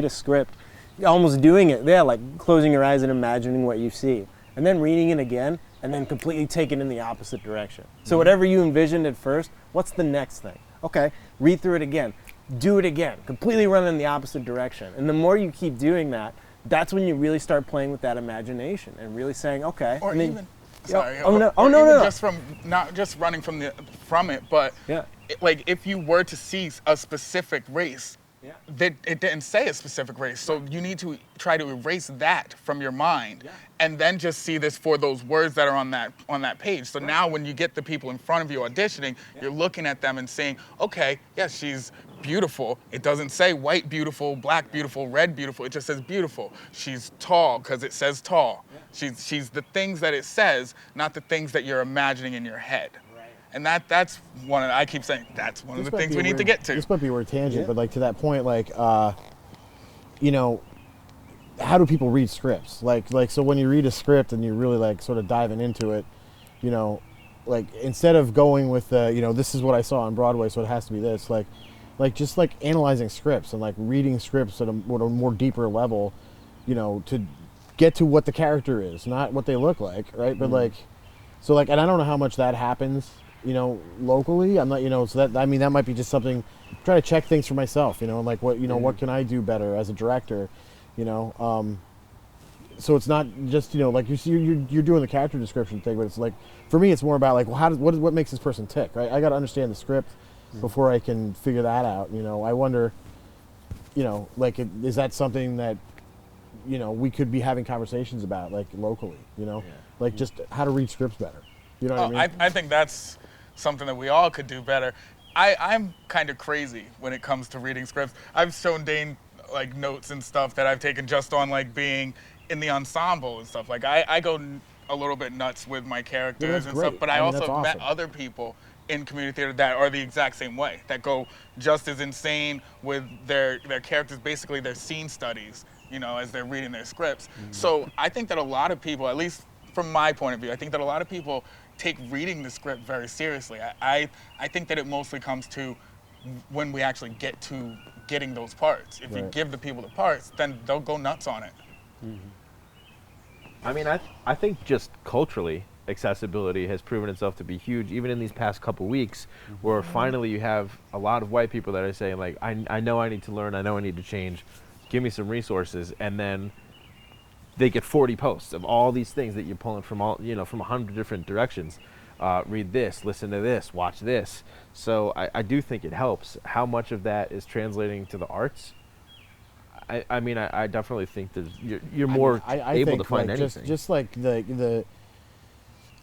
read a script, almost doing it there, like closing your eyes and imagining what you see, and then reading it again, and then completely take it in the opposite direction. So whatever you envisioned at first, what's the next thing? Okay, read through it again, do it again, completely run in the opposite direction. And the more you keep doing that, that's when you really start playing with that imagination and really saying, okay. Or and then, even, sorry. No. Just from, not just running from it, but like if you were to see a specific race, that it didn't say a specific race, so you need to try to erase that from your mind, and then just see this for those words that are on that page. So now when you get the people in front of you auditioning, you're looking at them and saying, okay, yes, she's beautiful. It doesn't say white beautiful, black beautiful, red beautiful. It just says beautiful. She's tall because it says tall. She's the things that it says, not the things that you're imagining in your head. And that's one of, I keep saying, that's one of the things we need to get to. This might be a weird tangent, but like to that point, like, you know, how do people read scripts? Like, so when you read a script and you're really like sort of diving into it, you know, like instead of going with the, you know, this is what I saw on Broadway, so it has to be this, like just like analyzing scripts and like reading scripts at a more deeper level, you know, to get to what the character is, not what they look like, right? But like, so like, and I don't know how much that happens, you know, locally. I'm not, you know, so that, I mean, that might be just something, try to check things for myself, you know, like what, you know, what can I do better as a director, you know? So it's not just, you know, like you're doing the character description thing, but it's like, for me, it's more about like, well, what makes this person tick, right? I got to understand the script before I can figure that out. You know, I wonder, you know, like, is that something that, you know, we could be having conversations about, like, locally, you know, like just how to read scripts better. You know what I mean? I think that's something that we all could do better. I'm kind of crazy when it comes to reading scripts. I've shown Dane like notes and stuff that I've taken just on like being in the ensemble and stuff. Like I go a little bit nuts with my characters and stuff, but I mean, also met other people in community theater that are the exact same way, that go just as insane with their characters, basically their scene studies, you know, as they're reading their scripts. So I think that a lot of people, at least from my point of view, I think that a lot of people take reading the script very seriously. I think that it mostly comes to when we actually get to getting those parts. If you give the people the parts, then they'll go nuts on it. I mean, I think just culturally, accessibility has proven itself to be huge, even in these past couple weeks, where finally you have a lot of white people that are saying, like, I know I need to learn, I know I need to change, give me some resources, and then they get 40 posts of all these things that you're pulling from all, you know, from 100 different directions. Read this, listen to this, watch this. So I do think it helps. How much of that is translating to the arts? I mean, I definitely think there's you're more able to find anything. Just like the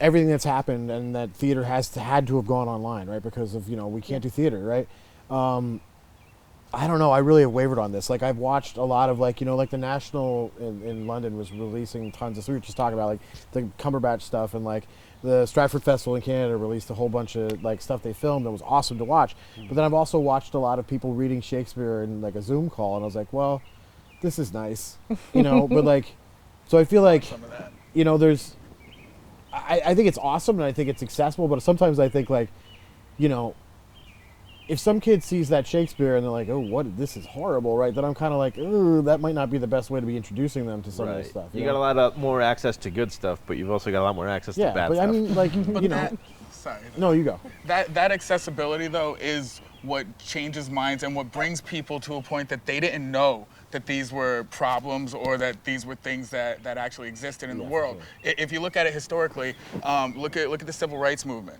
everything that's happened and that theater had to have gone online, right? Because of, you know, we can't do theater, right? I don't know. I really have wavered on this. Like, I've watched a lot of, like, you know, like the National in London was releasing tons of, so we were just talking about, like, the Cumberbatch stuff, and, like, the Stratford Festival in Canada released a whole bunch of, like, stuff they filmed that was awesome to watch. But then I've also watched a lot of people reading Shakespeare in, like, a Zoom call, and I was like, well, this is nice, you know? But, like, so I feel like, you know, there's, I think it's awesome, and I think it's accessible, but sometimes I think, like, you know, if some kid sees that Shakespeare and they're like, oh, this is horrible, right? Then I'm kind of like, ooh, that might not be the best way to be introducing them to some of this stuff. You got a lot more access to good stuff, but you've also got a lot more access to bad stuff. Yeah, but I mean, like, you know. Sorry. No, you go. That accessibility, though, is what changes minds and what brings people to a point that they didn't know that these were problems or that these were things that actually existed in the world. Sure. If you look at it historically, look at the civil rights movement.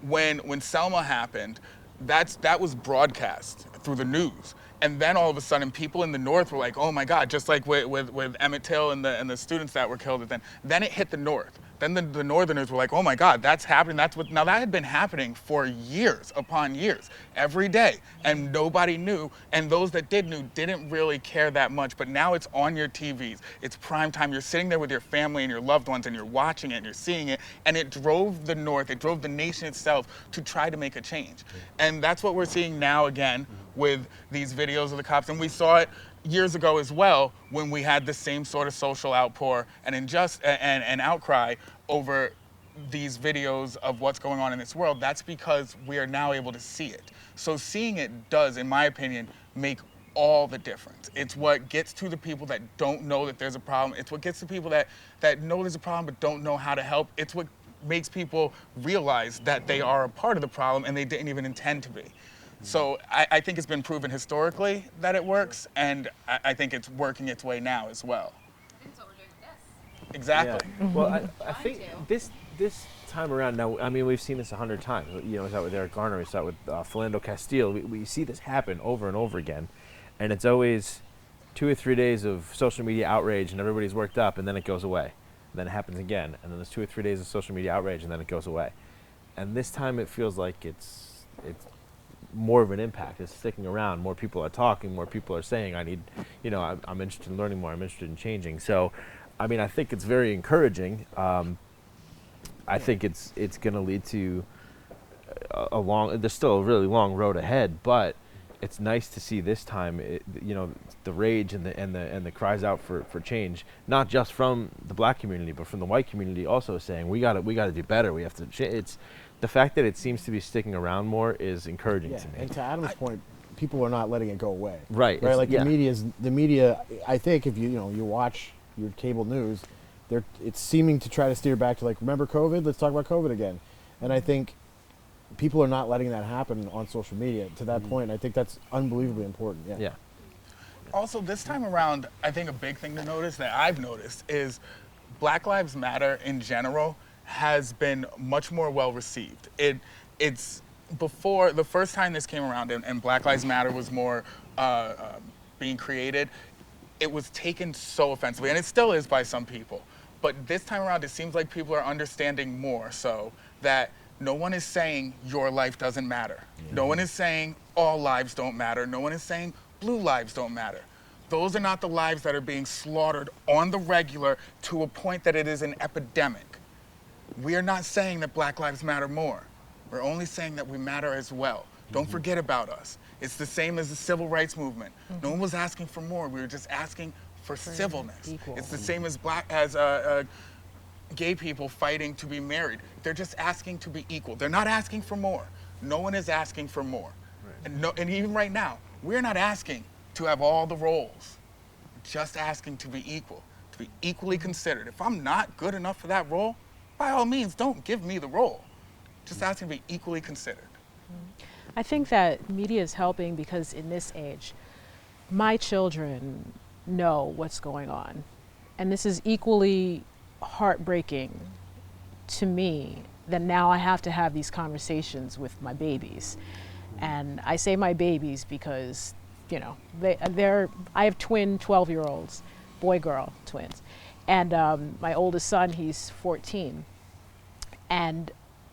When Selma happened, that was broadcast through the news, and then all of a sudden people in the North were like, oh my God, just like with Emmett Till and the students that were killed. Then it hit the North. Then the Northerners were like, oh my God, that's happening. Now that had been happening for years upon years, every day, and nobody knew. And those that knew didn't really care that much. But now it's on your TVs. It's prime time. You're sitting there with your family and your loved ones, and you're watching it and you're seeing it. And it drove the North, it drove the nation itself to try to make a change. And that's what we're seeing now again with these videos of the cops. And we saw it years ago as well, when we had the same sort of social outpour and outcry over these videos of what's going on in this world. That's because we are now able to see it. So seeing it does, in my opinion, make all the difference. It's what gets to the people that don't know that there's a problem. It's what gets to people that know there's a problem but don't know how to help. It's what makes people realize that they are a part of the problem and they didn't even intend to be. So I think it's been proven historically that it works, and I think it's working its way now as well. That's what we're doing with this. Exactly. Yeah. Well, I Trying think to. this time around now, I mean, we've seen this 100 times. You know, we saw it with Eric Garner, we saw it with Philando Castile. We see this happen over and over again, and it's always 2 or 3 days of social media outrage, and everybody's worked up, and then it goes away. And then it happens again, and then there's 2 or 3 days of social media outrage, and then it goes away. And this time, it feels like it's more of an impact. It's sticking around. More people are talking. More people are saying, "I need," you know, I'm interested in learning more. I'm interested in changing. So, I mean, I think it's very encouraging. I think it's going to lead to a long. There's still a really long road ahead, but it's nice to see this time. You know, the rage and the cries out for change, not just from the black community, but from the white community, also saying we got to do better. We have to. It's the fact that it seems to be sticking around more is encouraging to me. And to Adam's point, people are not letting it go away. Right. Right. Like yeah. the media. I think if you watch your cable news, it's seeming to try to steer back to like, remember COVID? Let's talk about COVID again. And I think people are not letting that happen on social media. To that point, I think that's unbelievably important. Yeah. Yeah. Also, this time around, I think a big thing to notice that I've noticed is Black Lives Matter in general has been much more well received. It's before the first time this came around and Black Lives Matter was more being created, it was taken so offensively, and it still is by some people. But this time around, it seems like people are understanding more so that no one is saying your life doesn't matter. No one is saying all lives don't matter. No one is saying blue lives don't matter. Those are not the lives that are being slaughtered on the regular to a point that it is an epidemic. We are not saying that Black Lives Matter more. We're only saying that we matter as well. Don't forget about us. It's the same as the civil rights movement. No one was asking for more. We were just asking for civilness. equal. It's the same as gay people fighting to be married. They're just asking to be equal. They're not asking for more. No one is asking for more. Right. And even right now, we're not asking to have all the roles. We're just asking to be equal, to be equally considered. If I'm not good enough for that role, by all means, don't give me the role. Just asking to be equally considered. I think that media is helping because in this age, my children know what's going on. And this is equally heartbreaking to me that now I have to have these conversations with my babies. And I say my babies because, you know, I have twin 12-year-olds, boy-girl twins. And my oldest son, he's 14. And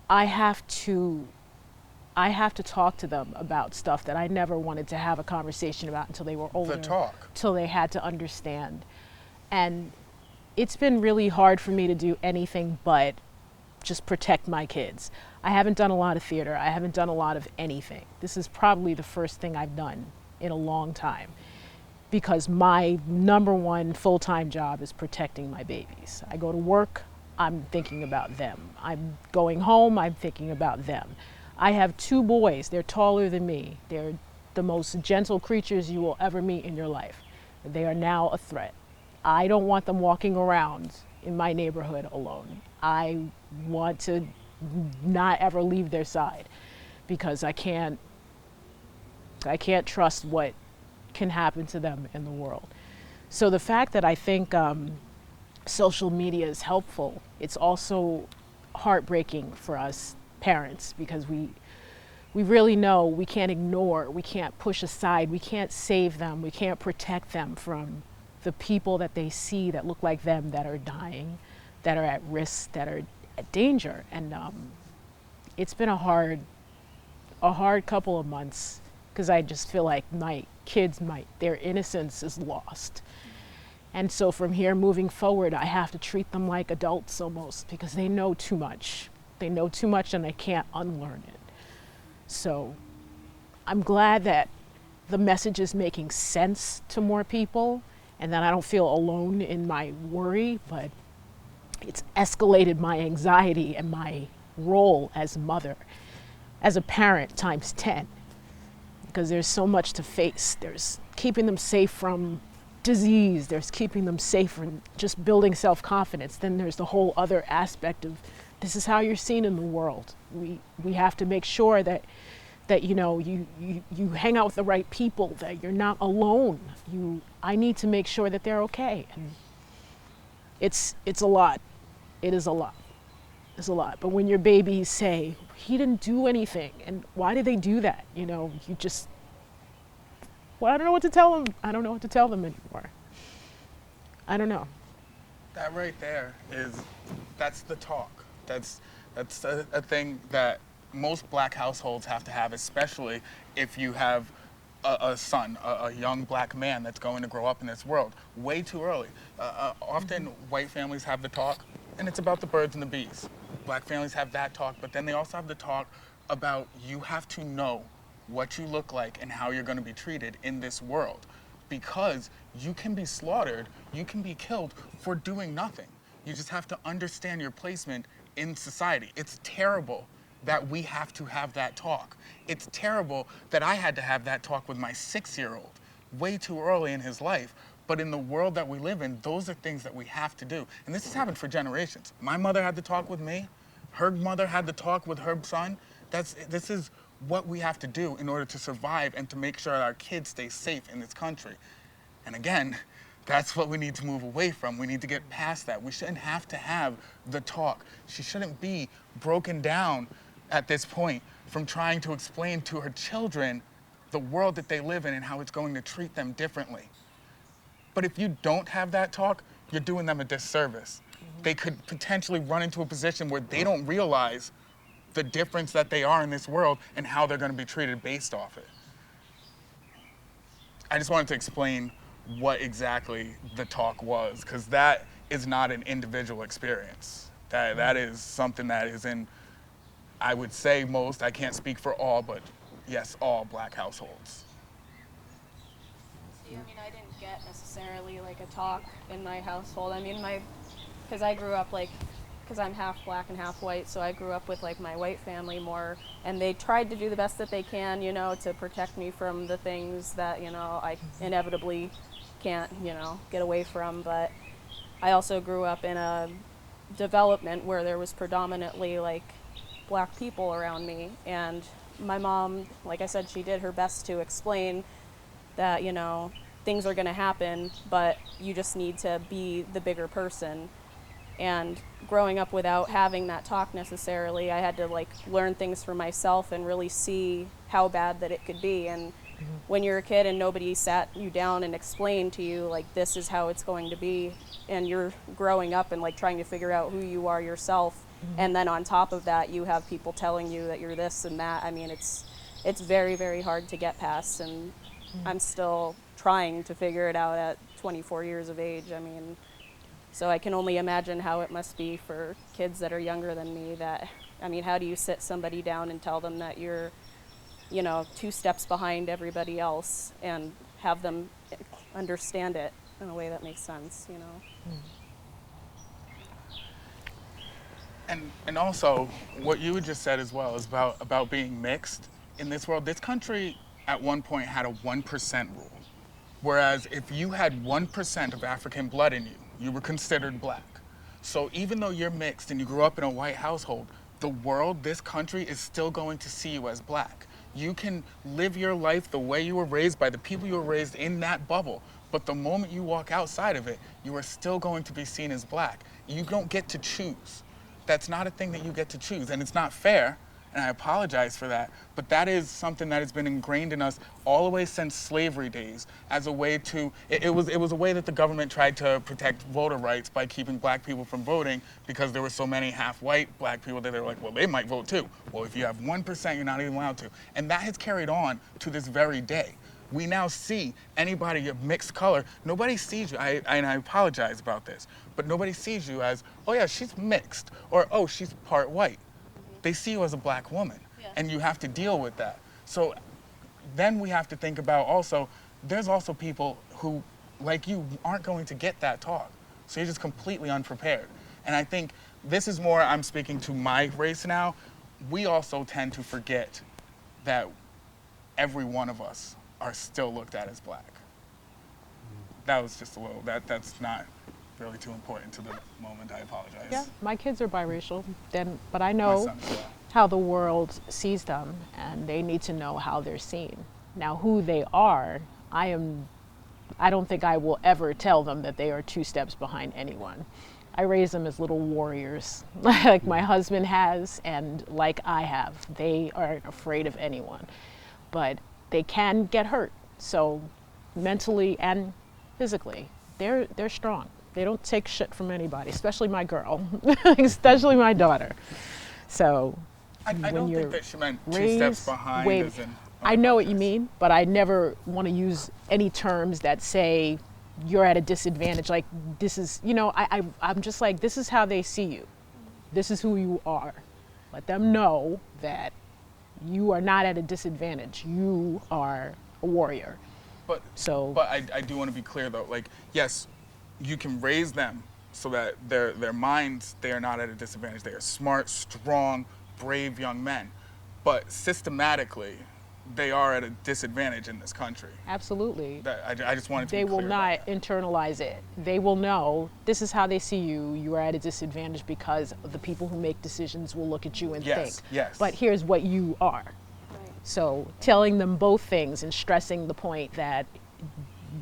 I have to talk to them about stuff that I never wanted to have a conversation about until they were older. The talk. Till they had to understand. And it's been really hard for me to do anything but just protect my kids. I haven't done a lot of theater. I haven't done a lot of anything. This is probably the first thing I've done in a long time because my number one full-time job is protecting my babies. I go to work, I'm thinking about them. I'm going home, I'm thinking about them. I have 2 boys. They're taller than me. They're the most gentle creatures you will ever meet in your life. They are now a threat. I don't want them walking around in my neighborhood alone. I want to not ever leave their side because I can't trust what can happen to them in the world. So the fact that I think social media is helpful, it's also heartbreaking for us parents because we really know we can't ignore, we can't push aside, we can't save them, we can't protect them from the people that they see that look like them that are dying, that are at risk, that are at danger. And it's been a hard couple of months because I just feel like my kids their innocence is lost. And so from here moving forward, I have to treat them like adults almost because they know too much. They know too much and they can't unlearn it. So I'm glad that the message is making sense to more people and that I don't feel alone in my worry, but it's escalated my anxiety and my role as a mother, as a parent times 10, because there's so much to face. There's keeping them safe from disease, there's keeping them safe from just building self-confidence. Then there's the whole other aspect of this is how you're seen in the world. We have to make sure that you know you hang out with the right people, that you're not alone. I need to make sure that they're okay. And it's a lot. It is a lot. It's a lot. But when your babies say, he didn't do anything, and why did they do that? You know, you just, well, I don't know what to tell them. I don't know what to tell them anymore. I don't know. That right there that's the talk. That's a thing that most black households have to have, especially if you have a son, a young black man that's going to grow up in this world way too early. Often white families have the talk, and it's about the birds and the bees. Black families have that talk, but then they also have the talk about you have to know what you look like and how you're going to be treated in this world, because you can be slaughtered, you can be killed for doing nothing. You just have to understand your placement in society. It's terrible that we have to have that talk. It's terrible that I had to have that talk with my 6-year-old way too early in his life. But in the world that we live in, those are things that we have to do. And this has happened for generations. My mother had to talk with me. Her mother had to talk with her son. This is what we have to do in order to survive and to make sure our kids stay safe in this country. And again, that's what we need to move away from. We need to get past that. We shouldn't have to have the talk. She shouldn't be broken down at this point from trying to explain to her children the world that they live in and how it's going to treat them differently. But if you don't have that talk, you're doing them a disservice. They could potentially run into a position where they don't realize the difference that they are in this world and how they're going to be treated based off it. I just wanted to explain what exactly the talk was, because that is not an individual experience. That is something that is in, I would say most, I can't speak for all, but yes, all black households. See, I mean, I didn't get necessarily like a talk in my household. I mean, because I grew up because I'm half black and half white, so I grew up with like my white family more, and they tried to do the best that they can, you know, to protect me from the things that, you know, I inevitably can't, you know, get away from. But I also grew up in a development where there was predominantly like black people around me, and my mom, like I said, she did her best to explain that, you know, things are going to happen, but you just need to be the bigger person. And growing up without having that talk necessarily, I had to like learn things for myself and really see how bad that it could be. And when you're a kid and nobody sat you down and explained to you like this is how it's going to be, and you're growing up and like trying to figure out who you are yourself, and then on top of that you have people telling you that you're this and that. I mean, it's very, very hard to get past, and I'm still trying to figure it out at 24 years of age. I mean, so I can only imagine how it must be for kids that are younger than me. That, I mean, how do you sit somebody down and tell them that you're, you know, 2 steps behind everybody else and have them understand it in a way that makes sense, you know? And also, what you just said as well is about being mixed in this world. This country at one point had a 1% rule. Whereas if you had 1% of African blood in you, you were considered black. So even though you're mixed and you grew up in a white household, the world, this country, is still going to see you as black. You can live your life the way you were raised by the people you were raised in that bubble, but the moment you walk outside of it, you are still going to be seen as black. You don't get to choose. That's not a thing that you get to choose, and it's not fair, and I apologize for that, but that is something that has been ingrained in us all the way since slavery days as a way to, it was a way that the government tried to protect voter rights by keeping black people from voting, because there were so many half-white black people that they were like, well, they might vote too. Well, if you have 1%, you're not even allowed to. And that has carried on to this very day. We now see anybody of mixed color, nobody sees you, and I apologize about this, but nobody sees you as, oh yeah, she's mixed, or oh, she's part white. They see you as a black woman, and you have to deal with that. So then we have to think about also, there's also people who, like you, aren't going to get that talk. So you're just completely unprepared. And I think this is more, I'm speaking to my race now, we also tend to forget that every one of us are still looked at as black. that was just a little, that's not really too important to the moment. I apologize. Yeah, my kids are biracial, but I My know son as well. how the world sees them, and they need to know how they're seen. Now, who they are, I don't think I will ever tell them that they are 2 steps behind anyone. I raise them as little warriors, like my husband has, and like I have. They aren't afraid of anyone, but they can get hurt. So, mentally and physically, they're strong. They don't take shit from anybody, especially my girl, especially my daughter. So, I when don't you're think that she meant 2 raised, steps behind wait, as in, I know what you mean, but I never want to use any terms that say you're at a disadvantage. Like, this is, I'm just like, this is how they see you. This is who you are. Let them know that you are not at a disadvantage. You are a warrior. But I do want to be clear though. Like, yes, you can raise them so that their minds, they are not at a disadvantage. They are smart, strong, brave young men. But systematically, they are at a disadvantage in this country. Absolutely. I just wanted to They be will clear not about that. internalize it. They will know this is how they see you. You are at a disadvantage because the people who make decisions will look at you and Yes, think, yes. but here's what you are. Right. So telling them both things and stressing the point that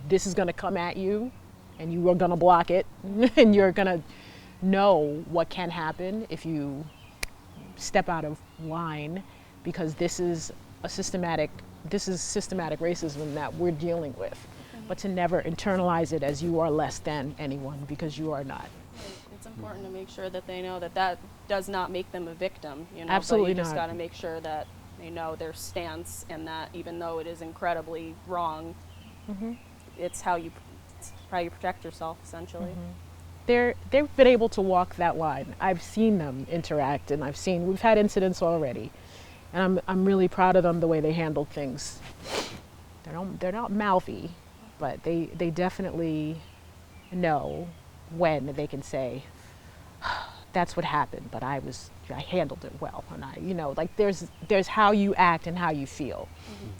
this is going to come at you and you are going to block it and you're going to know what can happen if you step out of line, because this is systematic racism that we're dealing with. But to never internalize it as you are less than anyone, because you are not. Right. It's important to make sure that they know that does not make them a victim. Absolutely but you just not. got to make sure that they know their stance, and that even though it is incredibly wrong, it's how you protect yourself, essentially. They've been able to walk that line. I've seen them interact, and we've had incidents already, and I'm really proud of them the way they handled things. They're not mouthy, but they definitely know when they can say, that's what happened, but I handled it well, and like there's how you act and how you feel,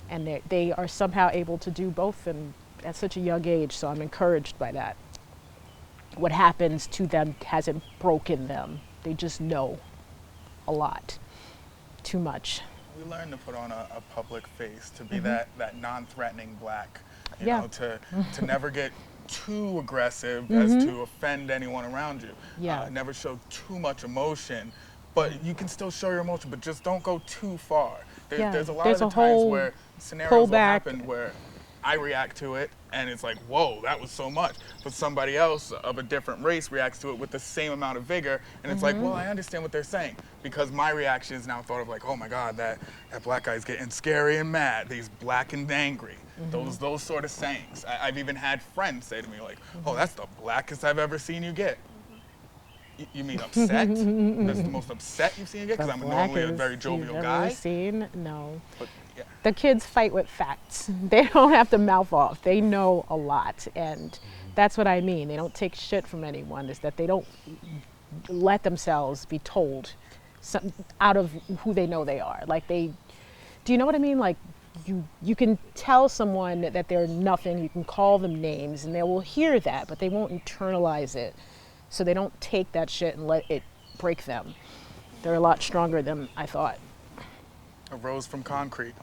and they are somehow able to do both, and at such a young age. So I'm encouraged by that. What happens to them hasn't broken them. They just know a lot, too much. We learn to put on a public face, to be that non-threatening black, you Yeah. know, to never get too aggressive as to offend anyone around you. Yeah. Never show too much emotion, but you can still show your emotion, but just don't go too far. Yeah. There's a lot There's of a the times whole where scenarios pull will back. happen where I react to it and it's like, whoa, that was so much. But somebody else of a different race reacts to it with the same amount of vigor, and it's like, well, I understand what they're saying, because my reaction is now thought of like, oh my God, that black guy's getting scary and mad. He's black and angry. Those sort of sayings. I've even had friends say to me like, oh, that's the blackest I've ever seen you get. You mean upset? That's the most upset you've seen you get? Because I'm normally a very jovial you've guy. ever seen? No. But yeah. The kids fight with facts. They don't have to mouth off. They know a lot, and that's what I mean. They don't take shit from anyone. Is that they don't let themselves be told out of who they know they are. Like do you know what I mean? Like you can tell someone that they're nothing. You can call them names, and they will hear that, but they won't internalize it. So they don't take that shit and let it break them. They're a lot stronger than I thought. A rose from concrete.